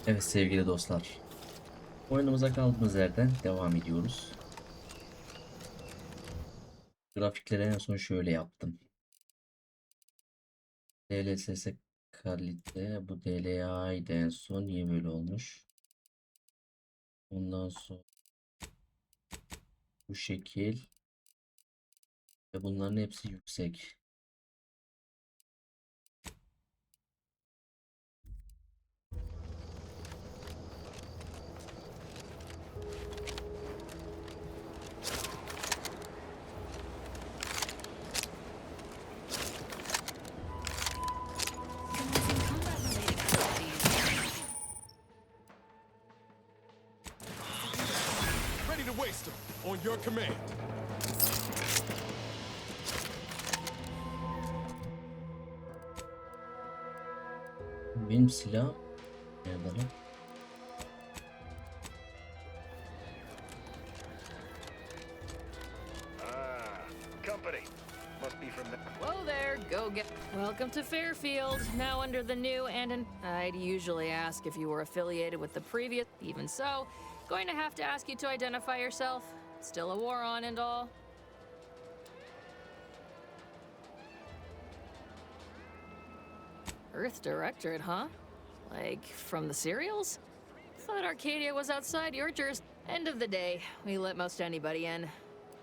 Evet sevgili dostlar. Oyunumuza kaldığımız yerden devam ediyoruz. Grafikleri en son şöyle yaptım. DLSS kalite. Bu DLA'ydı en son. Niye böyle olmuş? Ondan sonra bu şekil. Ve bunların hepsi yüksek. Ready to waste them on your command. Benim silah nerede lan? Company. Must be from the... Whoa there, go get. Welcome to Fairfield, now under the new I'd usually ask if you were affiliated with the previous. Even so, going to have to ask you to identify yourself. Still a war on and all. Earth Directorate, huh? Like from the serials? Thought Arcadia was outside your jurisdiction. End of the day, we let most anybody in.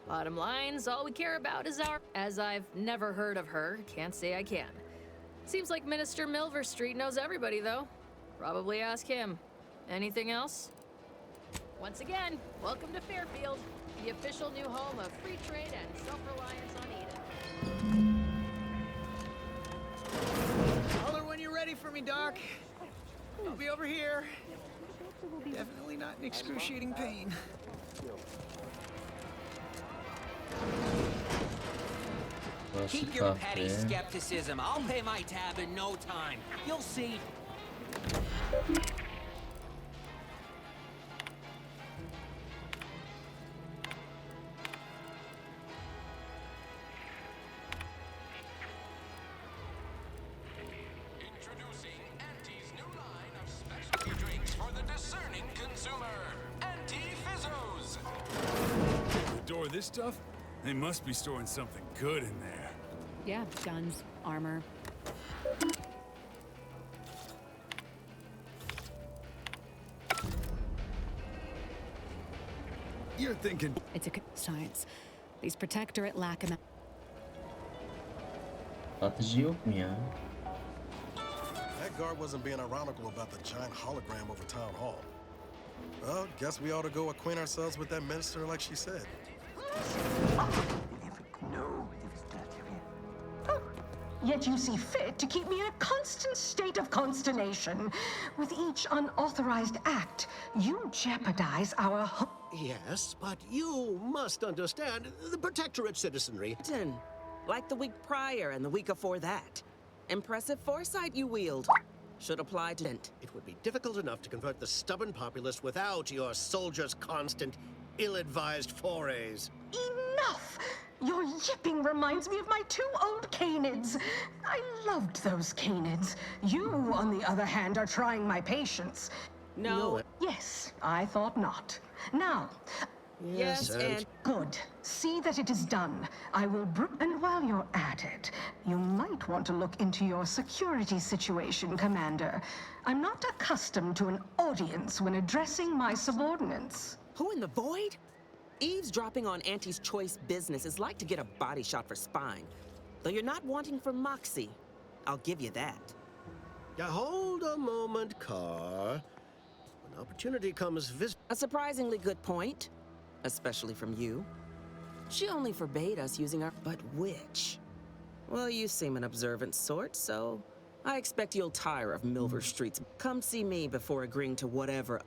Bottom line's all we care about is our... As I've never heard of her, can't say I can. Seems like Minister Milverstreet knows everybody, though. Probably ask him. Anything else? Once again, welcome to Fairfield, the official new home of free trade and self-reliance on Eden. Holler when you're ready for me, Doc. I'll be over here. Definitely not in excruciating pain. Burası Keep your petty kahve. skepticism. I'll pay my tab in no time. You'll see. Introducing Auntie's new line of specialty drinks for the discerning consumer. Anti-Fizzos. Door this stuff? They must be storing something good in there. Yeah, guns, armor. You're thinking... It's a science. These protectorate lack a... Atıcı yok mu ya? That guard wasn't being ironical about the giant hologram over town hall. Well, guess we ought to go acquaint ourselves with that minister like she said. Yet you see fit to keep me in a constant state of consternation. With each unauthorized act, you jeopardize our Yes, but you must understand the Protectorate citizenry. Like the week prior and the week before that. Impressive foresight you wield. Should apply to it. It would be difficult enough to convert the stubborn populace without your soldiers' constant, ill-advised forays. Enough! Your yipping reminds me of my two old canids. I loved those canids. You, on the other hand, are trying my patience. No. Yes, I thought not. Now, Yes, and... good. See that it is done. I will and while you're at it, you might want to look into your security situation, Commander. I'm not accustomed to an audience when addressing my subordinates. Who in the void? Eavesdropping on Auntie's choice business is like to get a body shot for spying. Though you're not wanting for moxie. I'll give you that. Now hold a moment, Carr. When opportunity comes, A surprisingly good point. Especially from you. She only forbade us using our... But which? Well, you seem an observant sort, so... I expect you'll tire of Milverstreet's... Come see me before agreeing to whatever...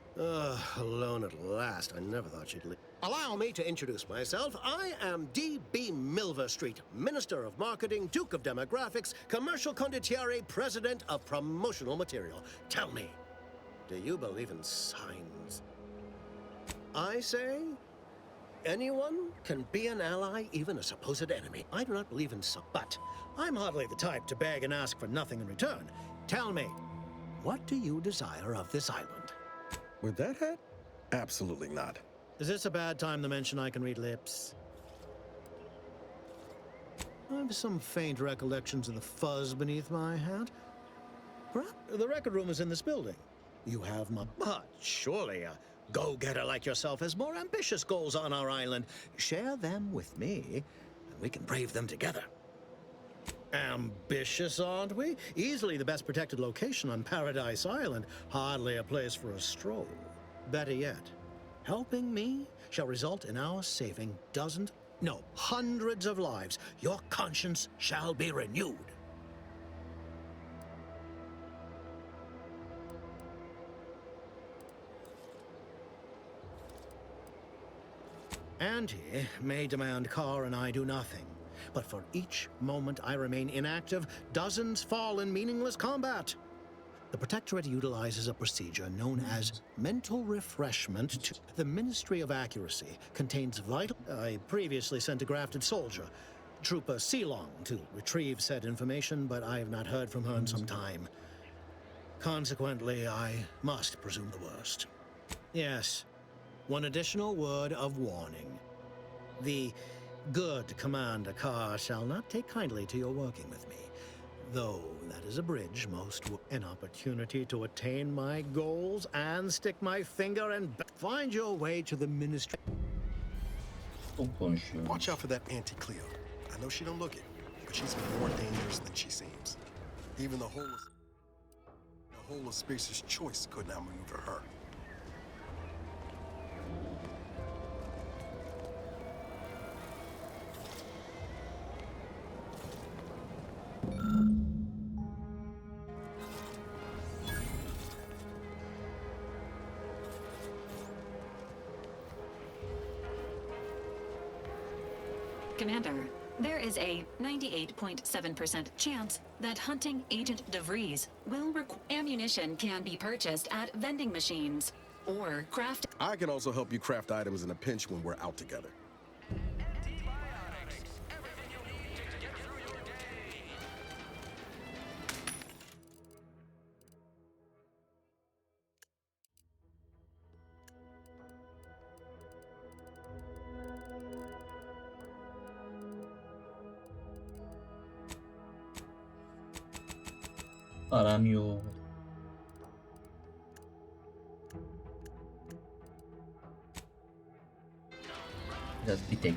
alone at last. I never thought she'd leave. Allow me to introduce myself. I am D.B. Milverstreet, Minister of Marketing, Duke of Demographics, Commercial Condottiere, President of Promotional Material. Tell me, do you believe in signs? I say... anyone can be an ally, even a supposed enemy. I do not believe in some, but I'm hardly the type to beg and ask for nothing in return. Tell me, what do you desire of this island? With that hat? Absolutely not. Is this a bad time to mention I can read lips? I've some faint recollections of the fuzz beneath my hat. Perhaps the record room is in this building. You have my... But surely a go-getter like yourself has more ambitious goals on our island. Share them with me, and we can brave them together. Ambitious, aren't we? Easily the best protected location on Paradise Island. Hardly a place for a stroll. Better yet, helping me shall result in our saving dozens, no, hundreds of lives. Your conscience shall be renewed. Auntie may demand Carr and I do nothing, but for each moment I remain inactive, dozens fall in meaningless combat. The Protectorate utilizes a procedure known as mental refreshment. The Ministry of Accuracy contains vital... I previously sent a grafted soldier, Trooper Ceylon, to retrieve said information, but I have not heard from her in some time. Consequently, I must presume the worst. Yes, one additional word of warning. The good Commander Carr shall not take kindly to your working with me. Though that is a bridge an opportunity to attain my goals and stick my finger and find your way to the ministry. Watch out for that Auntie Cleo. I know she don't look it, but she's more dangerous than she seems. Even the whole of Spacer's choice could not maneuver her. Commander, there is a 98.7% chance that hunting Agent DeVries will require ammunition can be purchased at vending machines or craft. I can also help you craft items in a pinch when we're out together. Param yok. Biraz bitekli.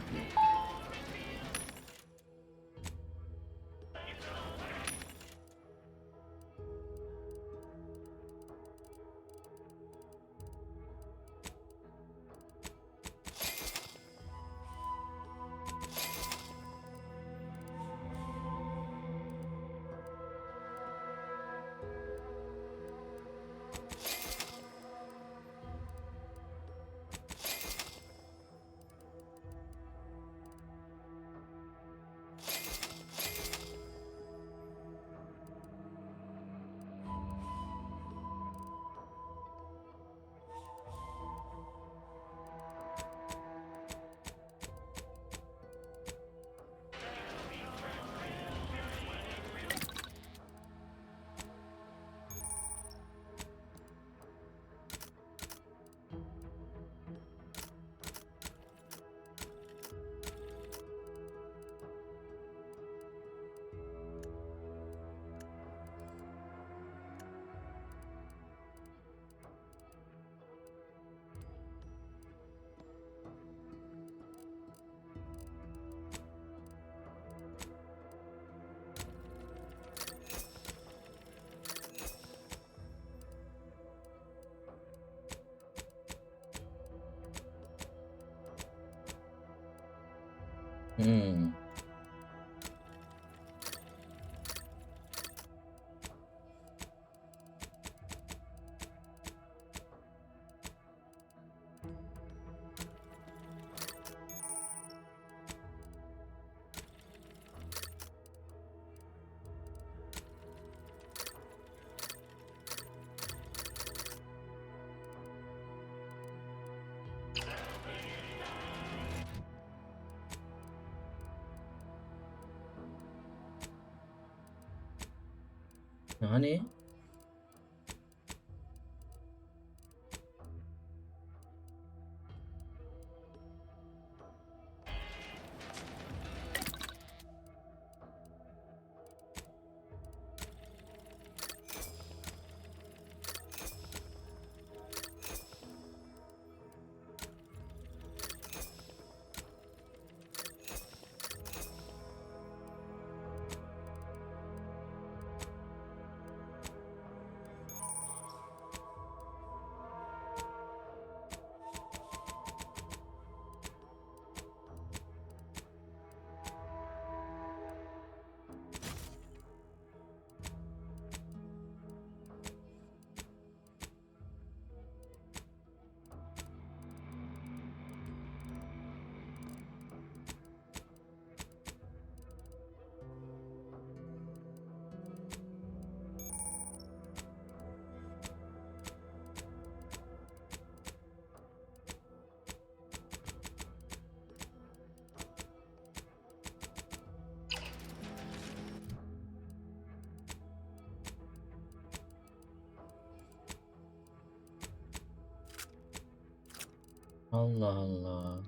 Yani Allah Allah.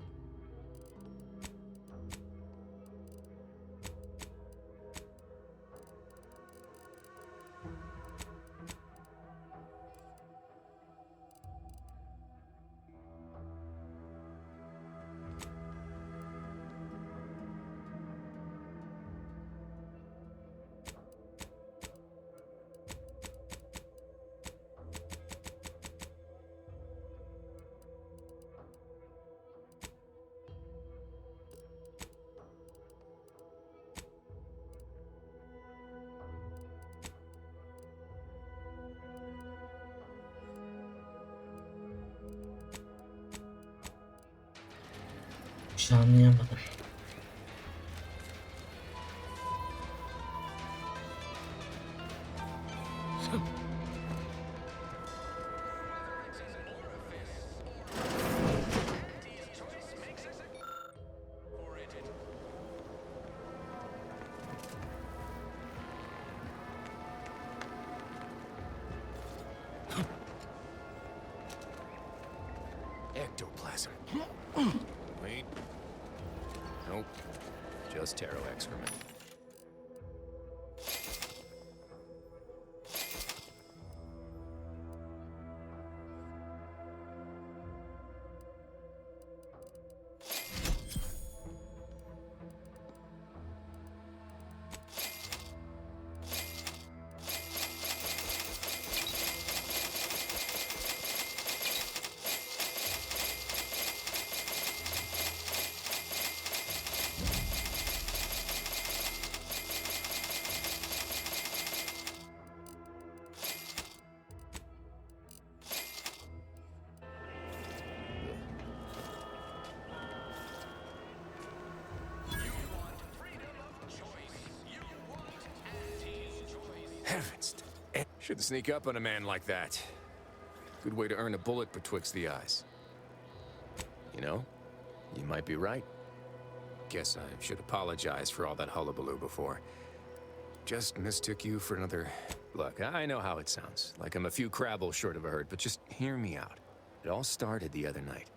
Bir şey anlayamadım. Ectoplasm. Wait. Nope. Just taro excrement. Heavens. Shouldn't sneak up on a man like that. Good way to earn a bullet betwixt the eyes. You know, you might be right. Guess I should apologize for all that hullabaloo before. Just mistook you for another... Look, I know how it sounds. Like I'm a few crabbles short of a hurt, but just hear me out. It all started the other night.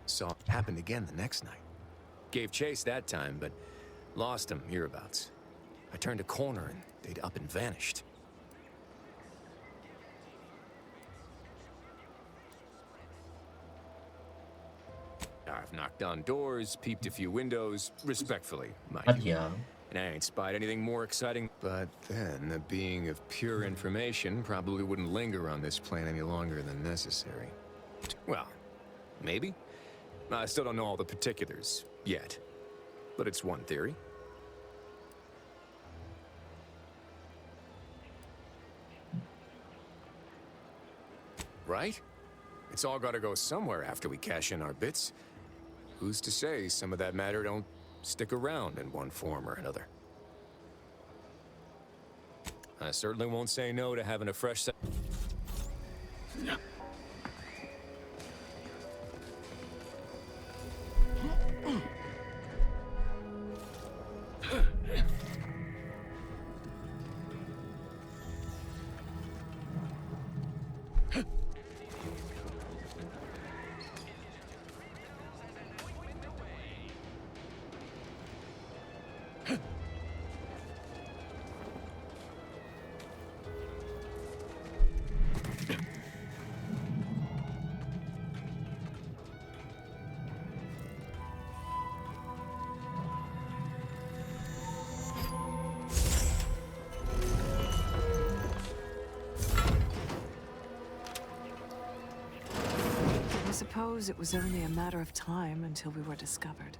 Saw it happened again the next night. Gave chase that time, but lost him hereabouts. I turned a corner and they'd up and vanished. I've knocked on doors, peeped a few windows, respectfully, mind Hadi you. ya. And I ain't spied anything more exciting. But then, the being of pure information probably wouldn't linger on this plane any longer than necessary. Well, maybe. I still don't know all the particulars, yet. But it's one theory. Right? It's all gotta go somewhere after we cash in our bits. Who's to say some of that matter don't stick around in one form or another? I certainly won't say no to having a fresh set. I suppose it was only a matter of time until we were discovered.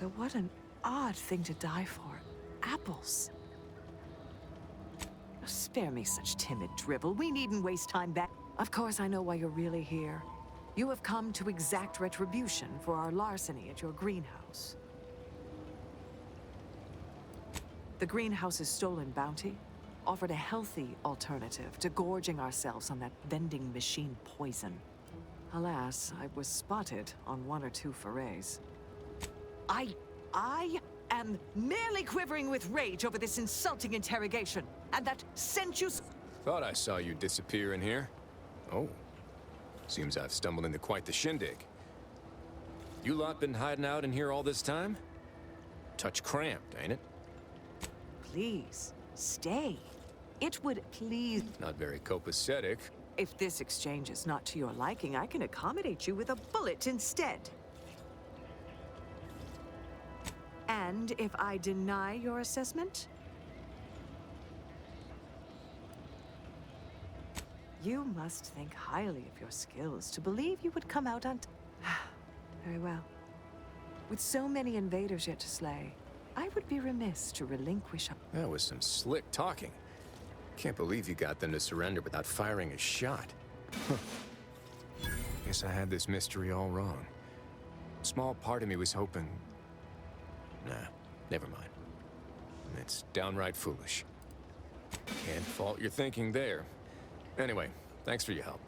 Though what an odd thing to die for. Apples. Spare me such timid drivel. We needn't waste time back. Of course, I know why you're really here. You have come to exact retribution for our larceny at your greenhouse. The greenhouse's stolen bounty offered a healthy alternative to gorging ourselves on that vending machine poison. Alas, I was spotted on one or two forays. I am merely quivering with rage over this insulting interrogation, and that sensuous... Thought I saw you disappear in here. Oh. Seems I've stumbled into quite the shindig. You lot been hiding out in here all this time? Touch cramped, ain't it? Please, stay. It would please... Not very copacetic. If this exchange is not to your liking, I can accommodate you with a bullet instead. And if I deny your assessment, you must think highly of your skills to believe you would come out on... Very well. With so many invaders yet to slay, I would be remiss to relinquish... That was some slick talking. Can't believe you got them to surrender without firing a shot. Huh. Guess I had this mystery all wrong. A small part of me was hoping... Nah, never mind. It's downright foolish. Can't fault your thinking there. Anyway, thanks for your help.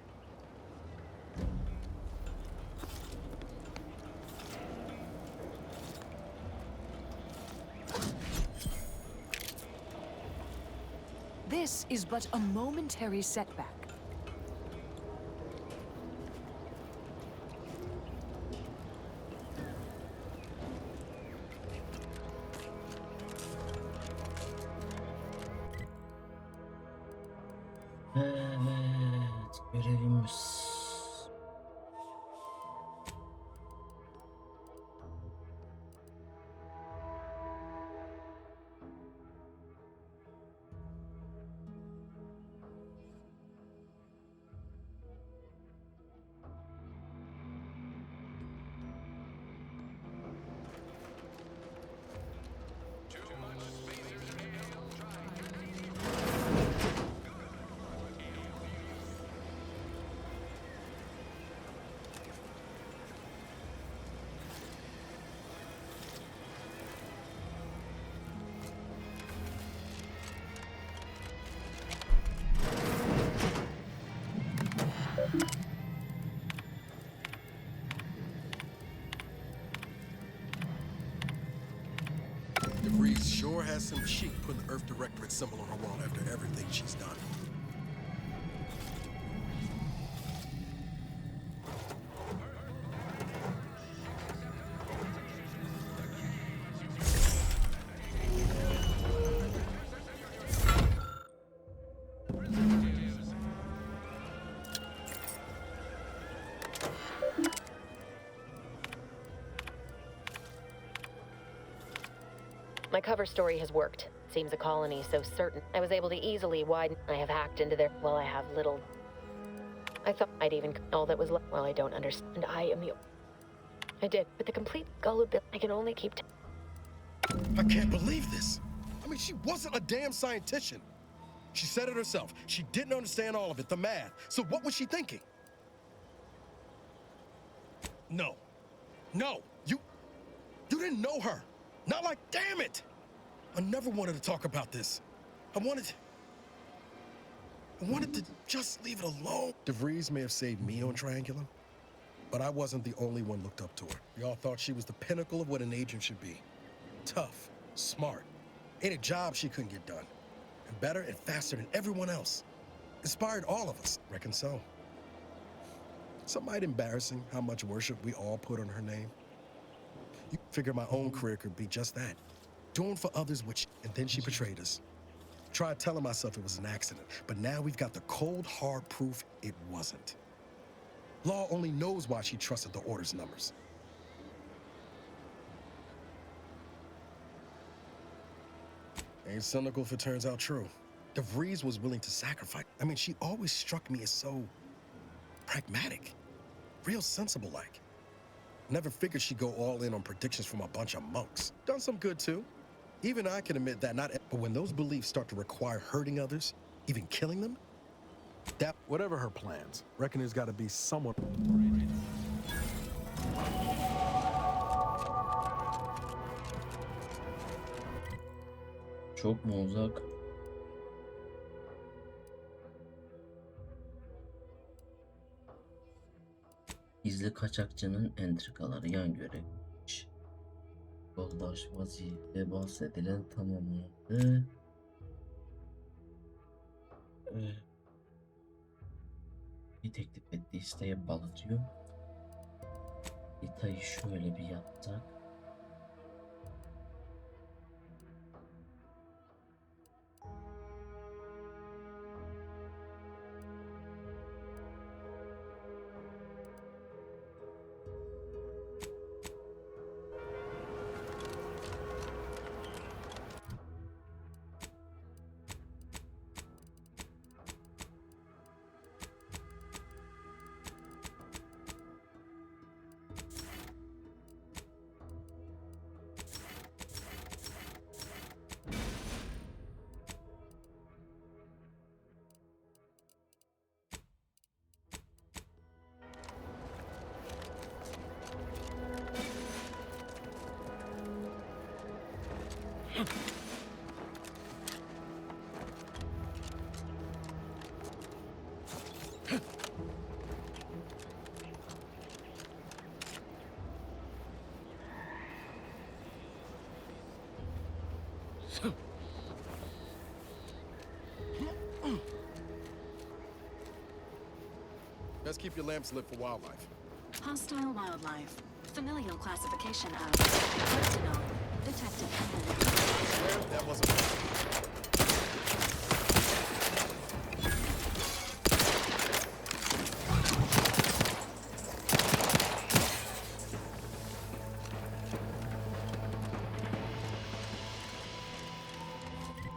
This is but a momentary setback. Evet, görevimiz. DeVries sure has some chic putting the Earth Directorate symbol on her wall after everything she's done. My cover story has worked. Seems the colony is so certain. I was able to easily widen. I have hacked into their... Well, I have little... I thought I'd even... All that was left... Well, I don't understand. I am the... I did. With the complete gullibility, I can only keep... I can't believe this. I mean, she wasn't a damn scientist. She said it herself. She didn't understand all of it, the math. So what was she thinking? No. No. You didn't know her. Not like, damn it! I never wanted to talk about this. I wanted to just leave it alone. DeVries may have saved me on Triangulum, but I wasn't the only one looked up to her. We all thought she was the pinnacle of what an agent should be. Tough, smart, ain't a job she couldn't get done. And better and faster than everyone else. Inspired all of us, reckon so. Some might embarrassing how much worship we all put on her name. You figure my own career could be just that. Doing for others and then she betrayed us. Tried telling myself it was an accident, but now we've got the cold, hard proof it wasn't. Law only knows why she trusted the Order's numbers. Ain't cynical if it turns out true. DeVries was willing to sacrifice. I mean, she always struck me as so pragmatic, real sensible-like. Never figured she'd go all in on predictions from a bunch of monks. Done some good, too. Even I can admit that but when those beliefs start to require hurting others, even killing them, that... Whatever her plans, reckon there's got to be someone... Çok mu uzak? Gizli kaçakçının entrikaları yan görevmiş. Yoldaş vazife bahsedilen tamamlandı. Bir teklif ettiği isteğe bağlı diyor. Haritayı şöyle bir yapsak. Let's keep your lamps lit for wildlife. Hostile wildlife. Familial classification of personal. Detected. That wasn't.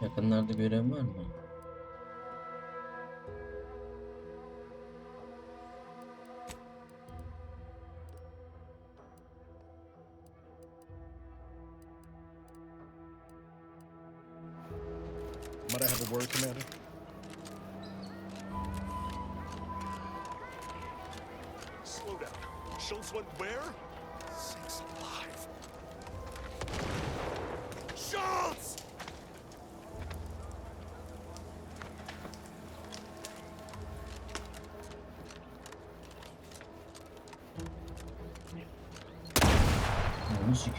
Yakınlarda gören var mı? Might I have a word, Commander? Slow down. Schultz went where? Sakes alive. Schultz! Müzik.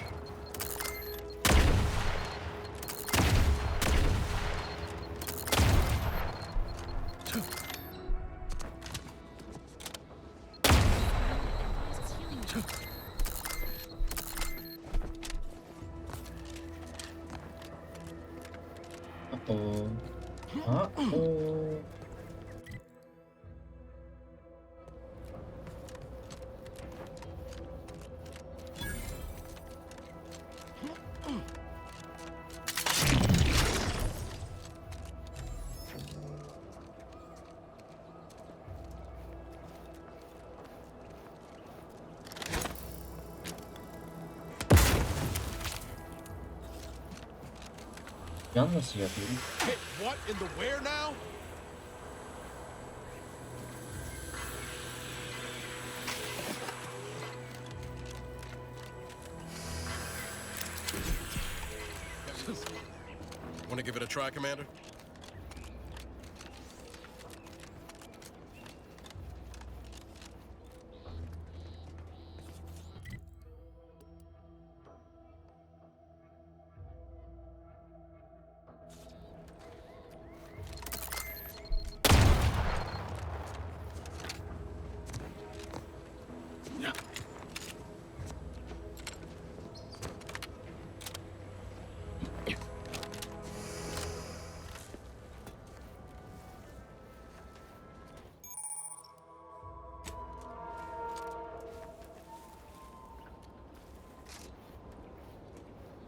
Uh-oh. Yan nasıl yapıyorum? Hit what in the where now? Want to give it a try, Commander?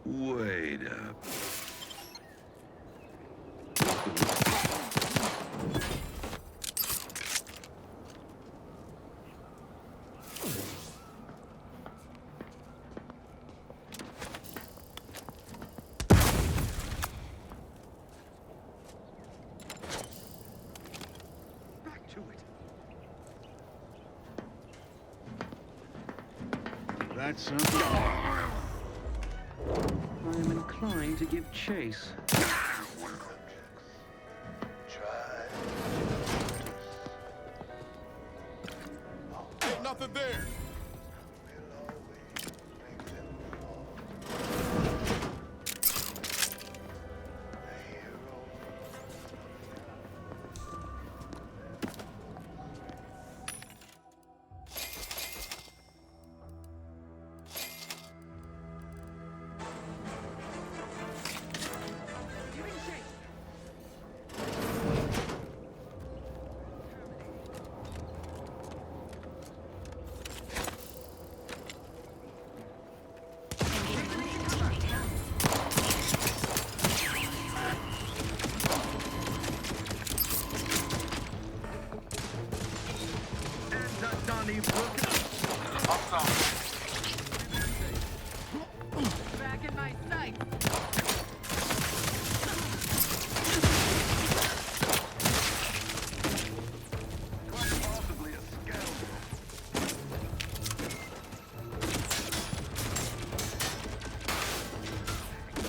Wait up. Back to it. That's something. I am inclined to give chase. Ain't nothing there. Enemy Back in my sight. possibly a scoundrel.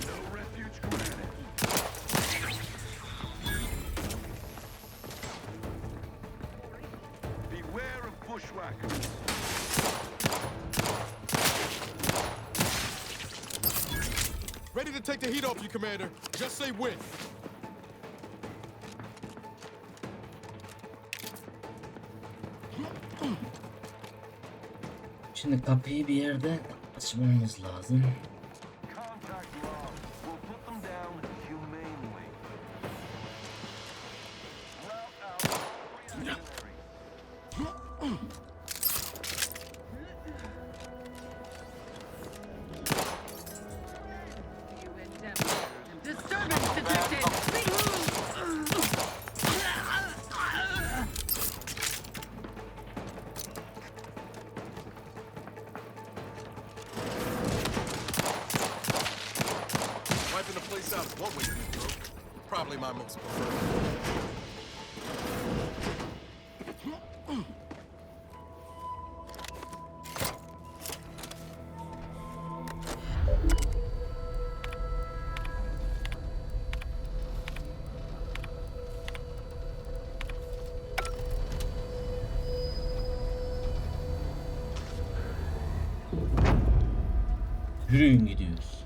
No refuge granted. Beware of bushwhackers. Ready to take the heat off you, Commander. Just say when. Şimdi kapıyı bir yerde açmamız lazım. Contact log. We'll put them down humanely. Route out all reactionaries. Disturbance detected. Wiping the place out is one way to be broke. Probably my most preferred. Yürüyün gidiyoruz.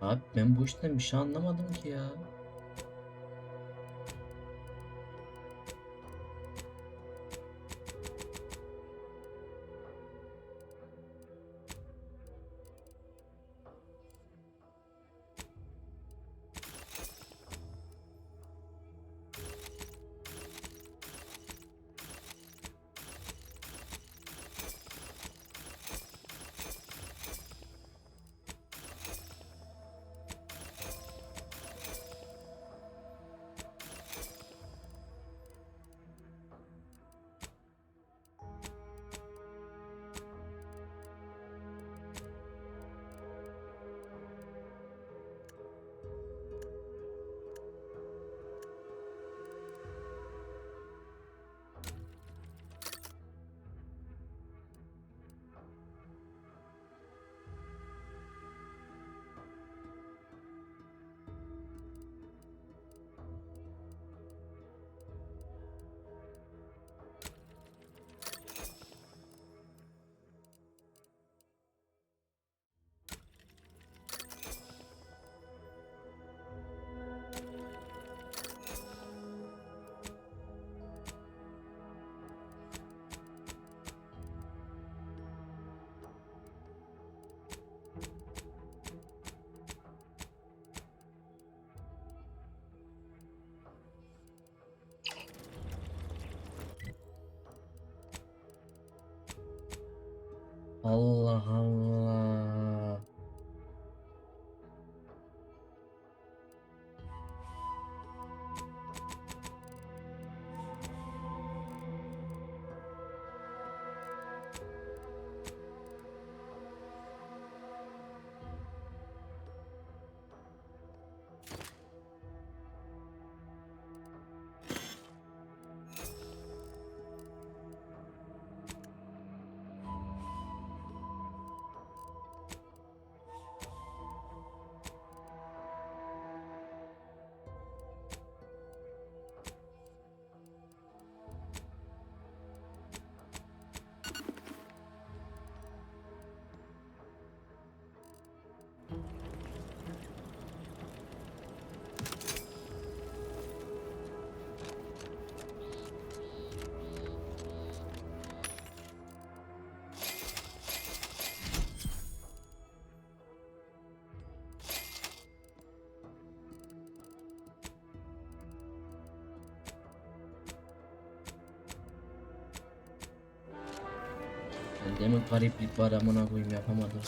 Abi ben bu işten bir şey anlamadım ki ya. Allah Allah. Bende mi gariplik var amına koyayım yapamadım.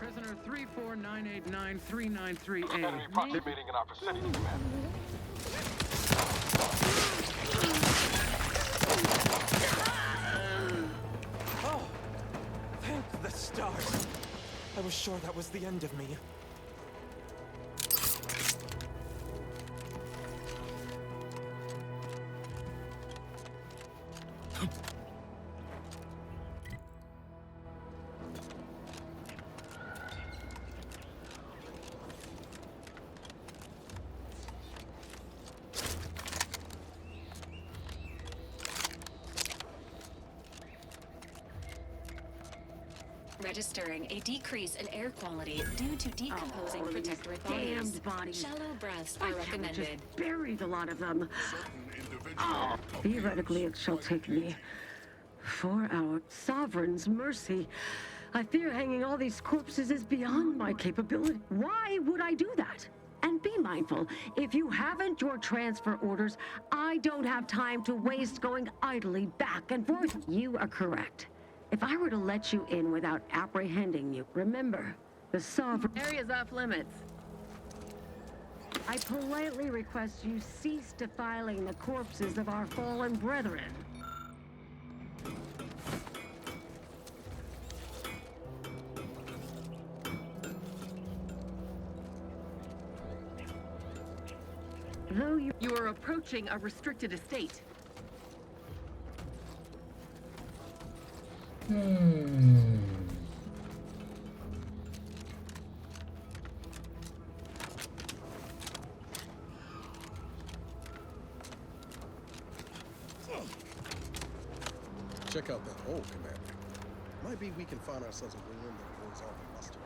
Prisoner 34989-393A. Enemy approximating in our vicinity, Commander. Oh, thank the stars. I was sure that was the end of me. Registering a decrease in air quality due to decomposing protectorate bodies. Damned bodies. Shallow breaths I are can't recommended. just buried a lot of them. Oh, theoretically, it shall take me 4 hours. Sovereign's mercy. I fear hanging all these corpses is beyond my capability. Why would I do that? And be mindful, if you haven't your transfer orders, I don't have time to waste going idly back and forth. You are correct. If I were to let you in without apprehending you, remember, the sovereign area's off limits. I politely request you cease defiling the corpses of our fallen brethren. Though you are approaching a restricted estate. Check out that hole, Commander. Might be we can find ourselves a way in that avoids all the muster.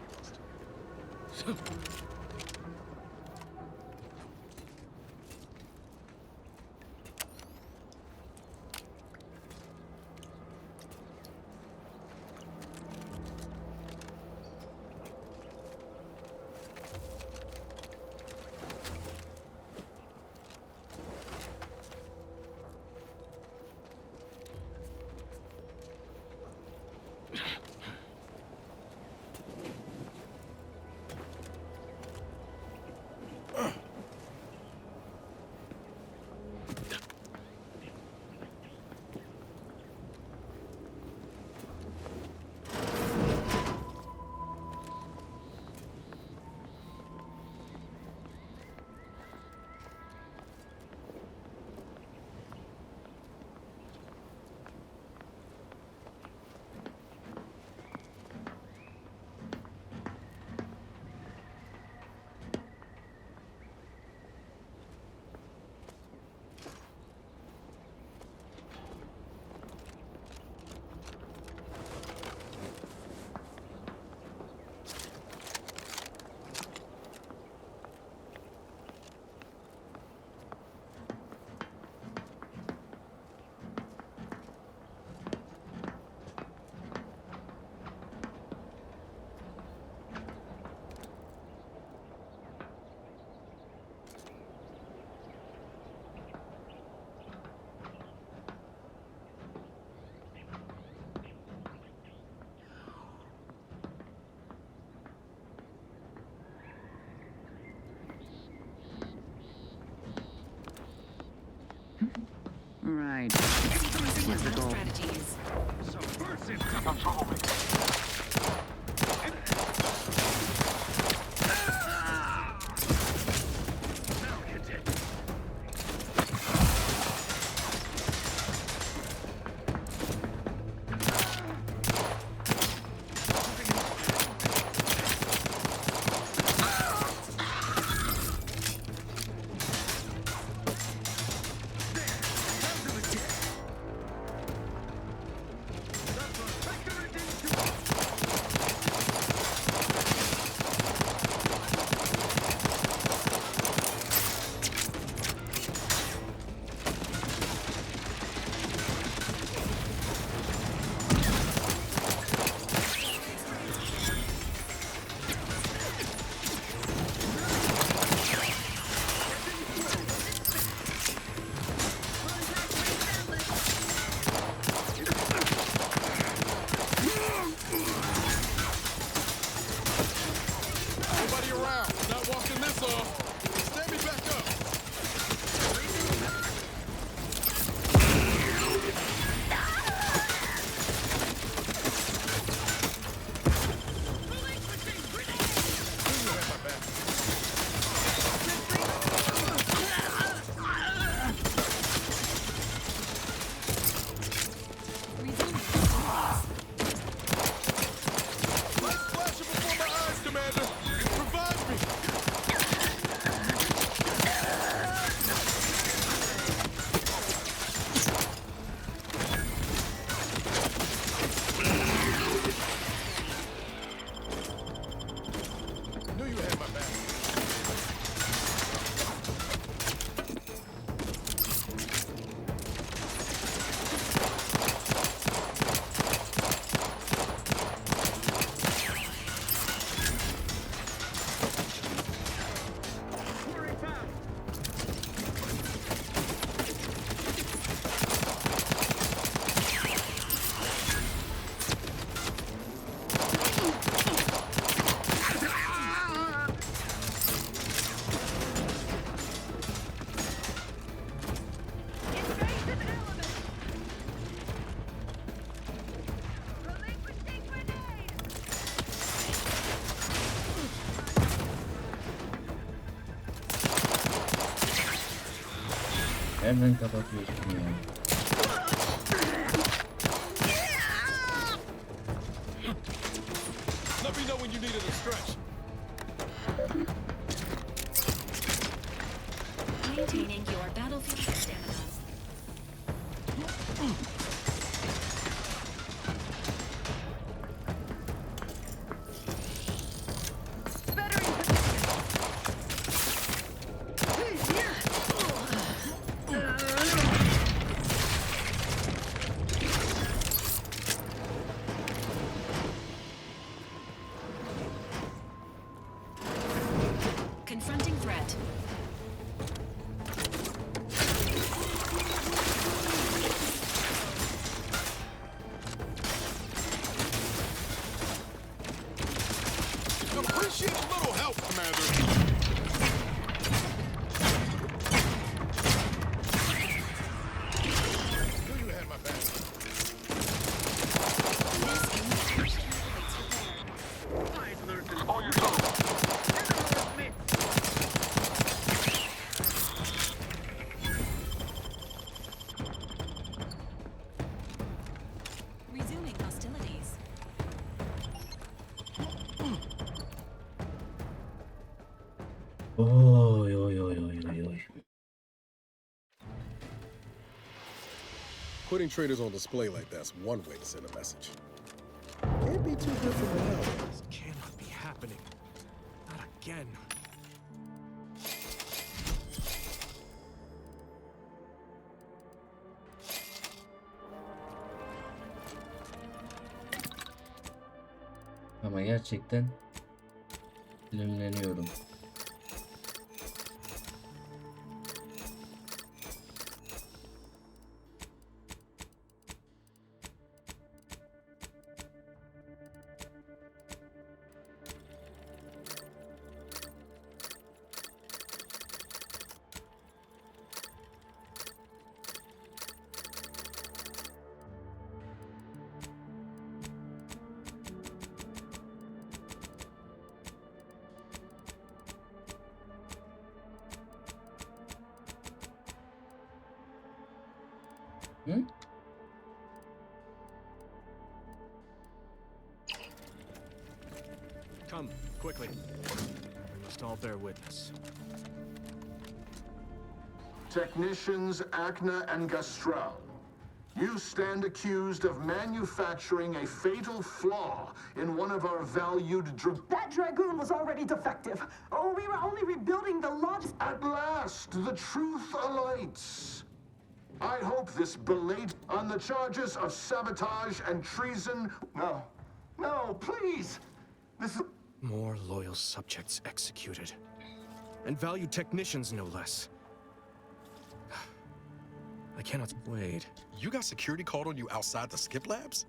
Right. Sequencing attack strategies. Hemen kapatıyorsun ya. Let me know when you needed a stretch. Maintaining your battlefield stamina. Confronting threat. Appreciate a little help, Commander. Knew you had my back. On your toes. Resuming hostilities. Oy oy oy oy oy oy. Putting traders on display like that's one way to send a message. Can't be too different now. This cannot be happening. Not again. Ama gerçekten dilimleniyorum. Hı? Come, quickly. We must all bear witness. Technicians Acna and Gastral, you stand accused of manufacturing a fatal flaw in one of our valued That Dragoon was already defective. Oh, we were only rebuilding the launch. At last, the truth alights. I hope this belated on the charges of sabotage and treason. No. No, please. This is... More loyal subjects executed. And valued technicians, no less. I cannot wait. You got security called on you outside the skip labs?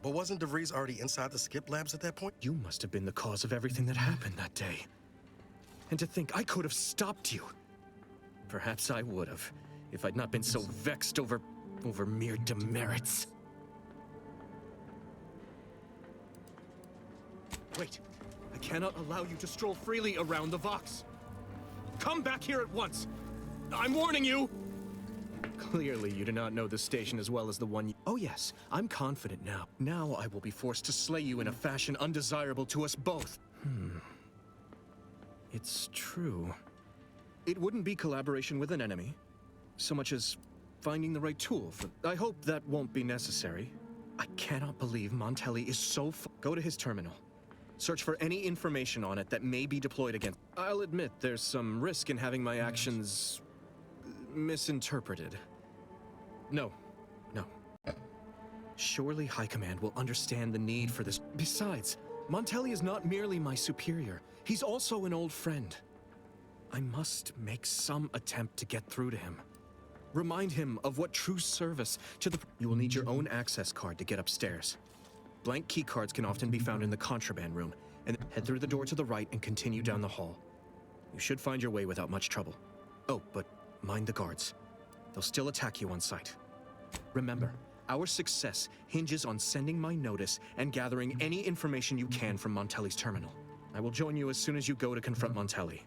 But wasn't DeVries already inside the skip labs at that point? You must have been the cause of everything that happened that day. And to think I could have stopped you. Perhaps I would have, if I'd not been so vexed over mere demerits. Wait, I cannot allow you to stroll freely around the Vox. Come back here at once. I'm warning you. Clearly, you do not know the station as well as the one you... Oh yes, I'm confident now. Now I will be forced to slay you in a fashion undesirable to us both. It's true. It wouldn't be collaboration with an enemy, so much as finding the right tool for... I hope that won't be necessary. I cannot believe Montelli is so Go to his terminal. Search for any information on it that may be deployed against... I'll admit there's some risk in having my actions... misinterpreted. No. Surely High Command will understand the need for this. Besides, Montelli is not merely my superior. He's also an old friend. I must make some attempt to get through to him. Remind him of what true service to the... You will need your own access card to get upstairs. Blank key cards can often be found in the contraband room, and head through the door to the right and continue down the hall. You should find your way without much trouble. Oh, but mind the guards. They'll still attack you on sight. Remember, Our success hinges on sending my notice and gathering any information you can from Montelli's terminal. I will join you as soon as you go to confront Montelli.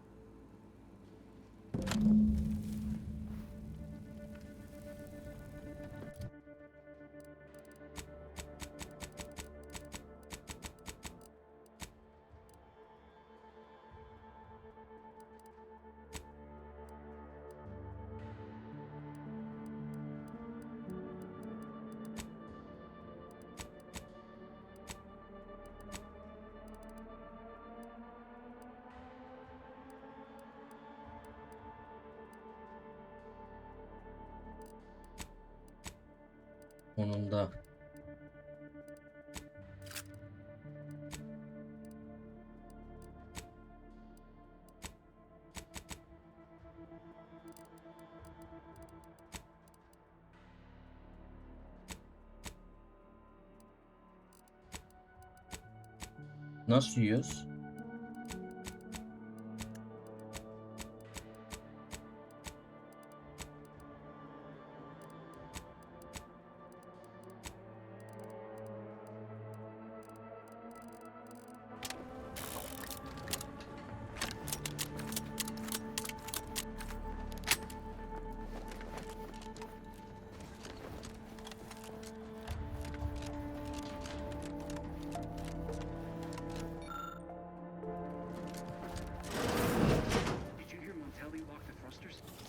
Sonunda. Nasıl yiyoruz?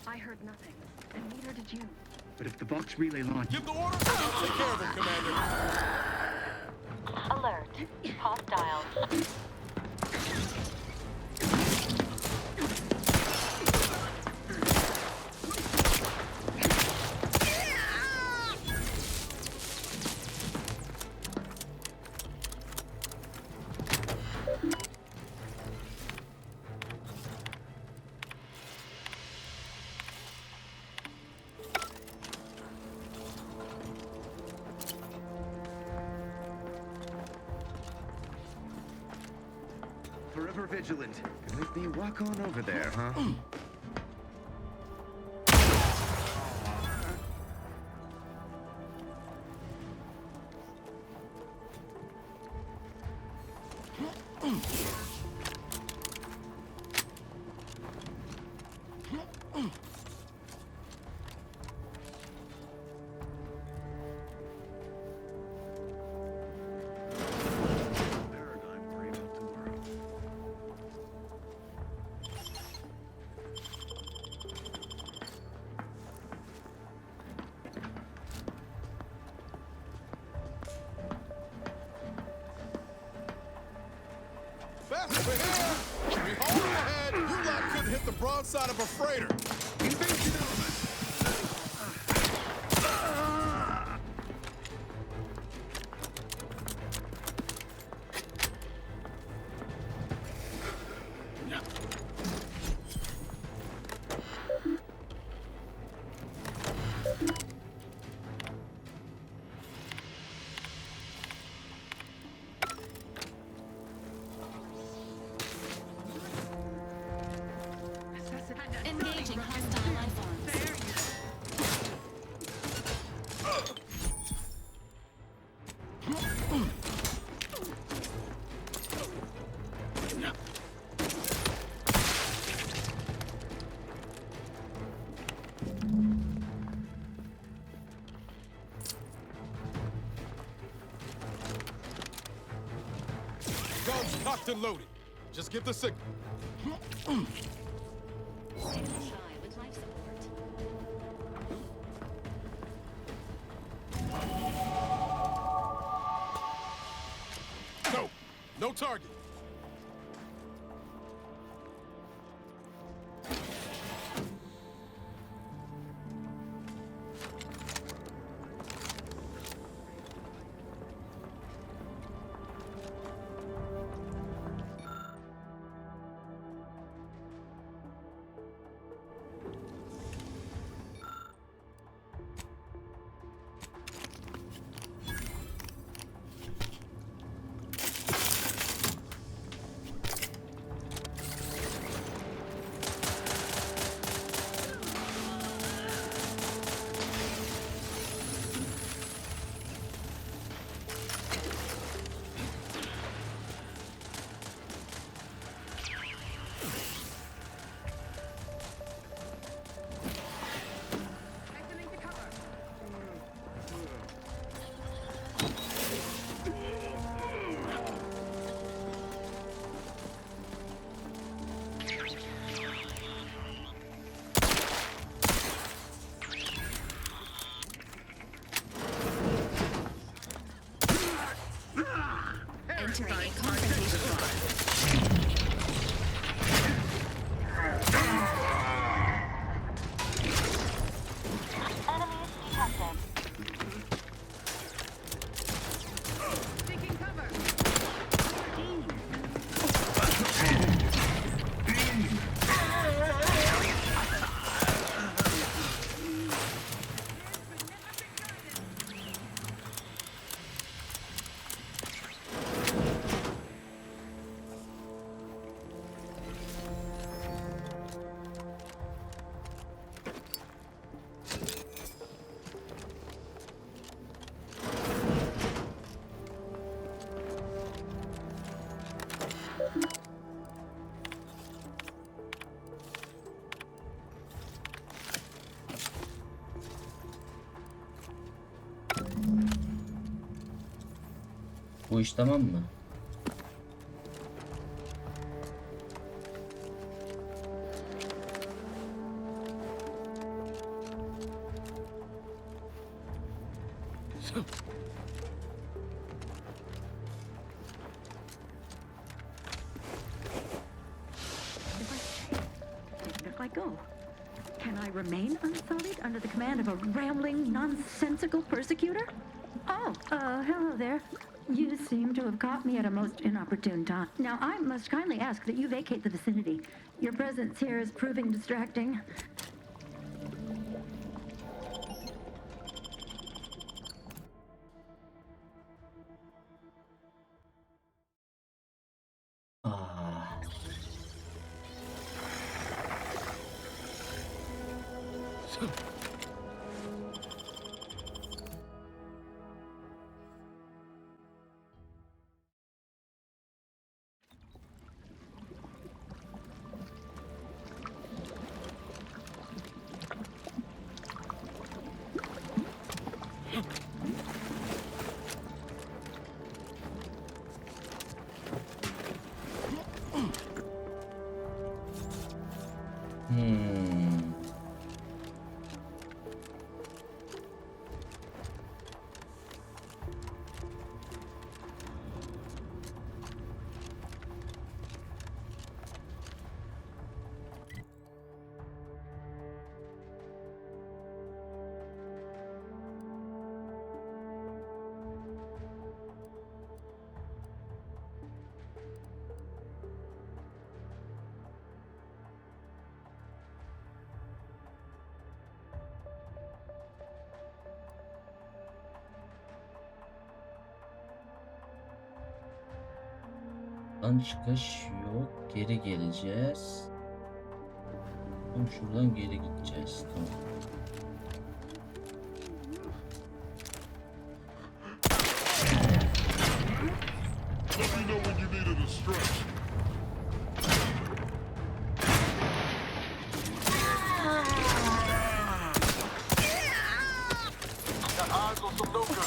I heard nothing, and neither did you. But if the box relay launch... Give the order! Take care of him, Commander! Alert. Hostile. Forever vigilant. Can make me walk on over there, huh? Fast over here! We hold ahead! You lot couldn't hit the broadside of a freighter! Invasion element! Engaging hostile life forms. Guns cocked and loaded. Just give the signal. No! No target! Bu iş tamam mı? If I go, can I remain unsullied under the command of a rambling, nonsensical persecutor? Oh, hello there. You seem to have caught me at a most inopportune time. Now, I must kindly ask that you vacate the vicinity. Your presence here is proving distracting. Aa. Buradan çıkış yok. Geri geleceğiz. Tamam, şuradan geri gideceğiz. Tamam. Let me know when you needed a stretch. Got eyes on some no good.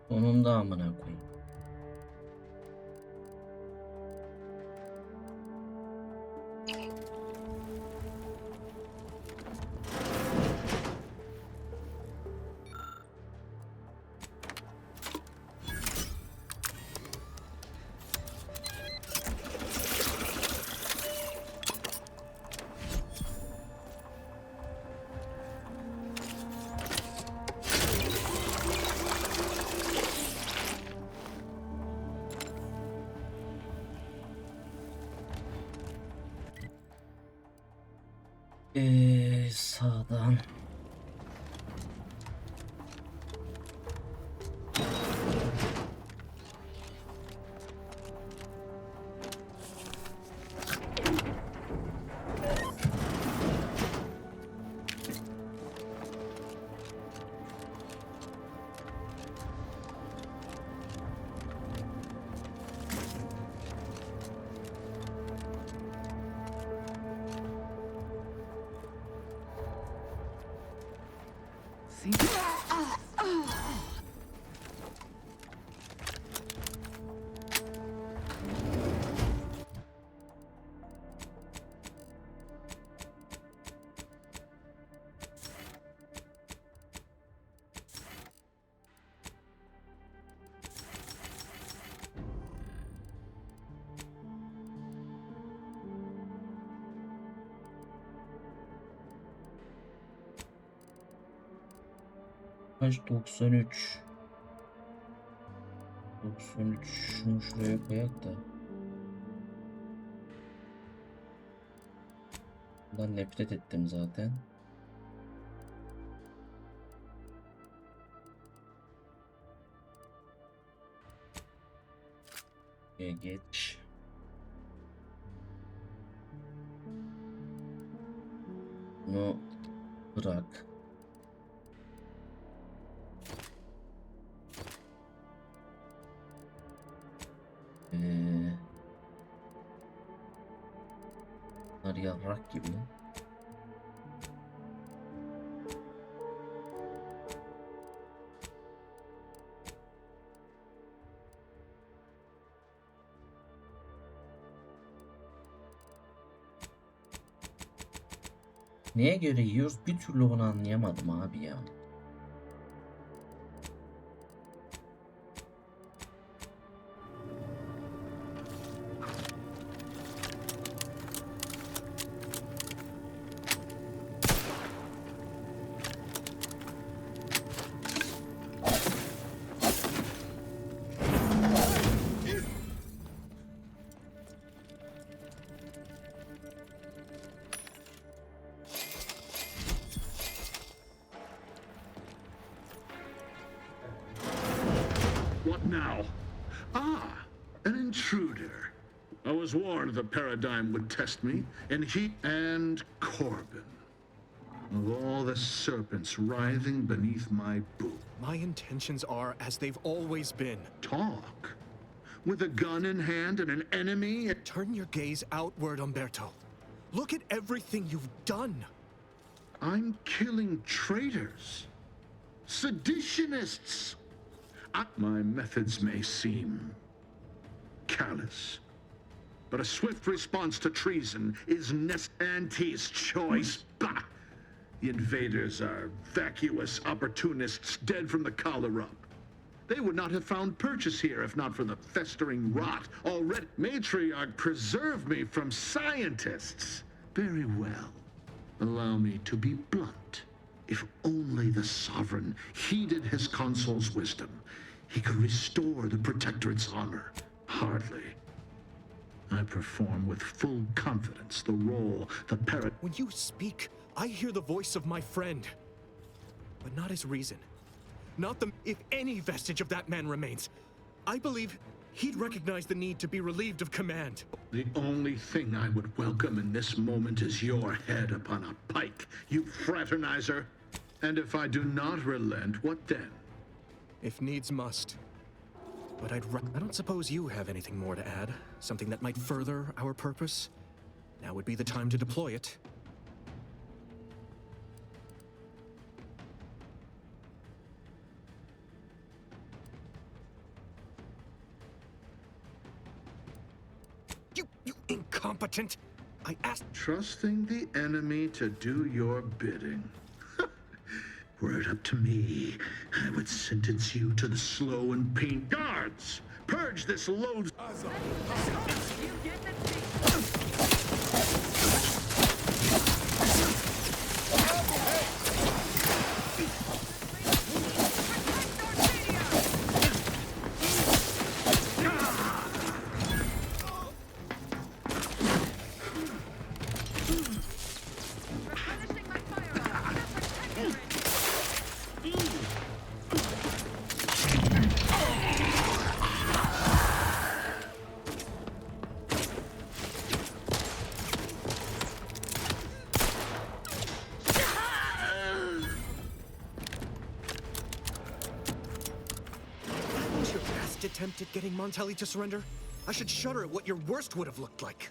Sonunda amına koyayım. Sağdan. Kaç? 93. 93. Şunu şuraya koyak da. Bundan nefret ettim zaten. Geç. Bunu bırak. Bunlar yarrak gibi. Neye göre yiyoruz? Bir türlü bunu anlayamadım abi ya. What now? Ah, an intruder. I was warned the paradigm would test me, and Corbin. Of all the serpents writhing beneath my boot. My intentions are as they've always been. Talk? With a gun in hand and an enemy? Turn your gaze outward, Umberto. Look at everything you've done. I'm killing traitors. Seditionists. My methods may seem callous, but a swift response to treason is Auntie's choice. Bah! The invaders are vacuous opportunists dead from the collar up. They would not have found purchase here if not for the festering rot already. Matriarch, preserve me from scientists. Very well. Allow me to be blunt. If only the Sovereign heeded his consul's wisdom, he could restore the Protectorate's honor. Hardly. I perform with full confidence the role the When you speak, I hear the voice of my friend. But not his reason. Not the... If any vestige of that man remains, I believe he'd recognize the need to be relieved of command. The only thing I would welcome in this moment is your head upon a pike, you fraternizer. And if I do not relent, what then? If needs must. But I don't suppose you have anything more to add? Something that might further our purpose? Now would be the time to deploy it. You incompetent! I asked... Trusting the enemy to do your bidding. Were it up to me, I would sentence you to the slow and pain. Guards! Purge this load... Attempt at getting Montelli to surrender? I should shudder at what your worst would have looked like.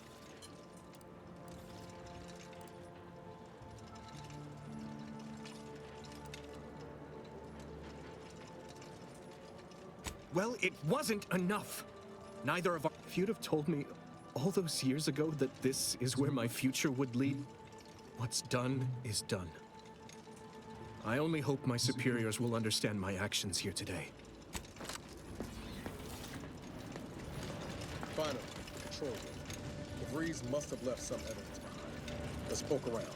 Well, it wasn't enough. Neither of our... If you'd have told me all those years ago that this is where my future would lead, what's done is done. I only hope my superiors will understand my actions here today. Finally, control room. The Breeze must have left some evidence behind. Let's poke around.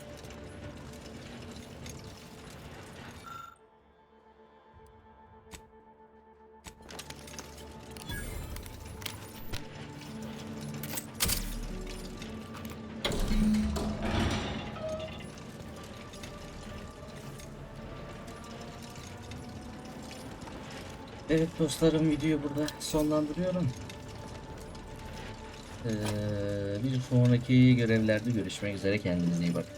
Evet dostlarım, videoyu burada sonlandırıyorum. Bir sonraki görevlerde görüşmek üzere. Kendinize iyi bakın.